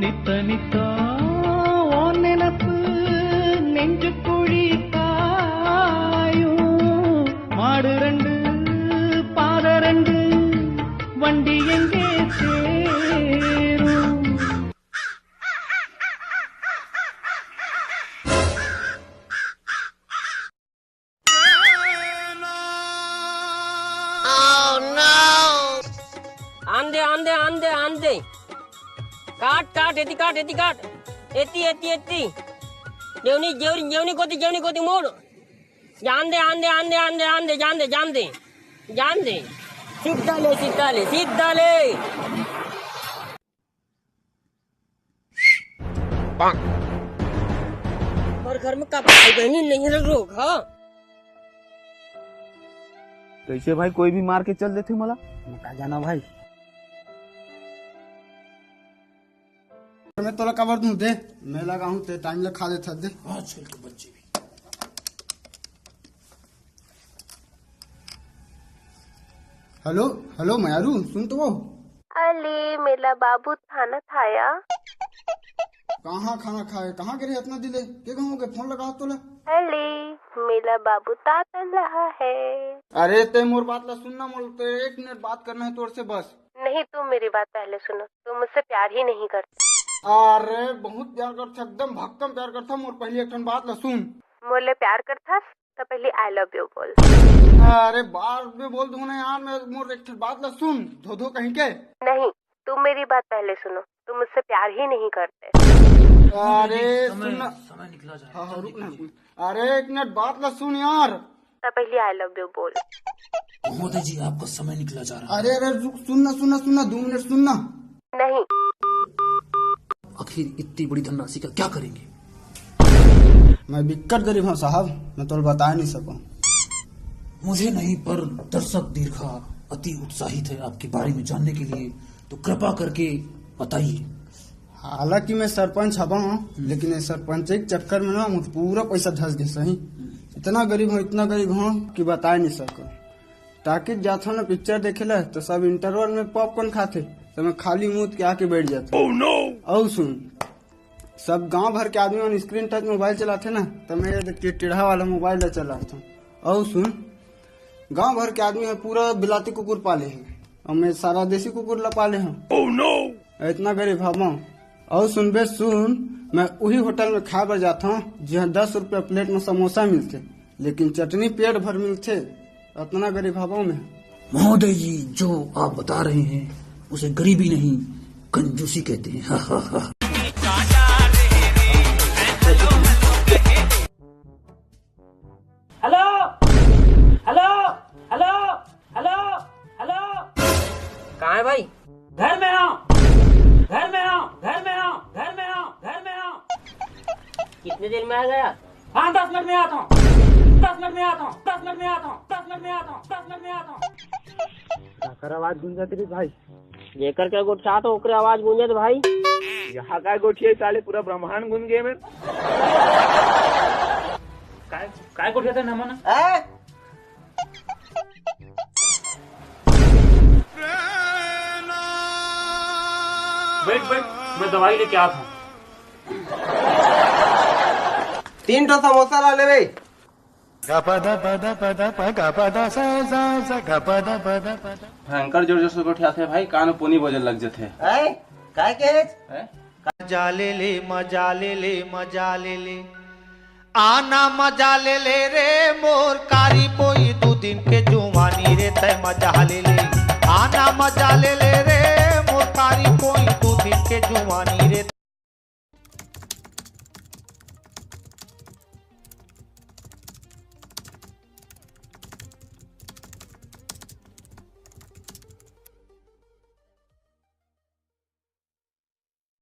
நித்த நித்த ஓ நினப்பு நெஞ்சுக்குழி பாயும் மாடு ரெண்டு பாத ரெண்டு வண்டி எங்கே சேரும் आंदे आंदे आंदे आंदे काट काट एती काट एती काट एती एती एती जेवणी जेवणी जेवणी कोती मोड जान दे आंदे आंदे आंदे आंदे जान दे जान दे जान दे सीधा ले और घर में कब भाई बहनी नहीं है रोक हाँ कैसे भाई कोई भी मार के चल देते मला का जाना भाई मैं तोला कवर दूं दे मैं लगा हूं ते टाइम ले खा ले था दे आजकल के बच्चे भी हेलो हेलो मयारू सुन तो वो अली मेरा बाबू खाना खाया कहाँ खाना खाए कहाँ गिरे इतना दिले के कहूँ के फोन लगा तो ले अली मेरा बाबू तातन रहा है अरे ते मोर बात ला सुनना मोर ते 1 मिनट बात करना है तोर से बस नहीं तुम मेरी बात पहले सुनो तुम मुझसे प्यार ही नहीं करते अरे बहुत प्यार करता एकदम भक्कम प्यार करता मोर पहले एक बात ला सुन मोले प्यार करता तो पहले आई लव यू बोल अरे बार में बोल दूं ना यार मैं मोर एक बात ला सुन धो धो कहीं के नहीं तुम मेरी बात पहले सुनो तुम मुझसे प्यार ही नहीं करते अरे सुन समय निकला जा हाँ रुक ना अरे 1 मिनट बात ला सुन यार तो पहले आई लव यू बोल महोदय जी आपका समय निकला जा रहा है। अरे अरे रुक सुनना 2 मिनट सुनना नहीं आखिर इतनी बड़ी धनराशि का क्या करेंगे? मैं बिक्कट गरीब हूँ साहब मैं तो बता नहीं सकूं मुझे नहीं पर दर्शक दीर्घा अति उत्साहित है आपके बारे में जानने के लिए, तो कृपा करके बताइए। हालांकि मैं सरपंच हवा हूँ लेकिन ये सरपंच के चक्कर में ना मुझे पूरा पैसा धस गया सही इतना गरीब हूँ कि बता नहीं सकूं ताकि जाता ना पिक्चर देखे ला तो सब इंटरवल में पॉपकॉर्न खाते तो मैं खाली मुंह के आके बैठ जाता oh, no! और सुन सब गांव भर के आदमी स्क्रीन टच मोबाइल चलाते ना तो मैं टेढ़ा वाला मोबाइल चलाता हूँ और सुन गांव भर के आदमी है पूरा बिलाती कुकुर पाले हैं और मैं सारा देसी कुकुर ला पाले हूँ oh, no! इतना गरीब हवा और सुन बे सुन मैं वही होटल में खा बर जाता हूँ जहाँ 10 रुपया प्लेट में समोसा मिलते लेकिन चटनी पेट भर मिलते इतना गरीब हवा में महोदय जी जो आप बता रहे हैं उसे गरीबी नहीं कंजूसी कहते हैं। हा, हा, हा। Hello hello hello hello hello कहाँ है भाई? घर में आओ घर में आओ घर में आओ घर में आओ घर में आओ कितने देर में आ गया? हाँ 10 मिनट में आता हूँ 10 मिनट में आता हूँ 10 मिनट में आता हूँ 10 मिनट में आता हूँ 10 मिनट में आता हूँ आवाज गूंज जाती रही भाई जेकर के गोठा तो ओकरे आवाज गूंजे तो भाई यहाँ का गोठिए साले पूरा ब्रह्मांड गूंज गए में काय गोठिया था ना मना बैठ मैं दवाई लेके आता हूँ 3 ठो समोसा ला ले भाई भयंकर जोर जोर से गोठिया थे भाई कान में पोनी बजल लग जाते काय के मजा ले ले मजा ले ले मजा ले ले आना मजा ले ले रे मोर कारी पोई 2 दिन के जुवानी रे तय मजा ले ले आना मजा ले ले रे मोर कारी पोई 2 दिन के जुवानी रे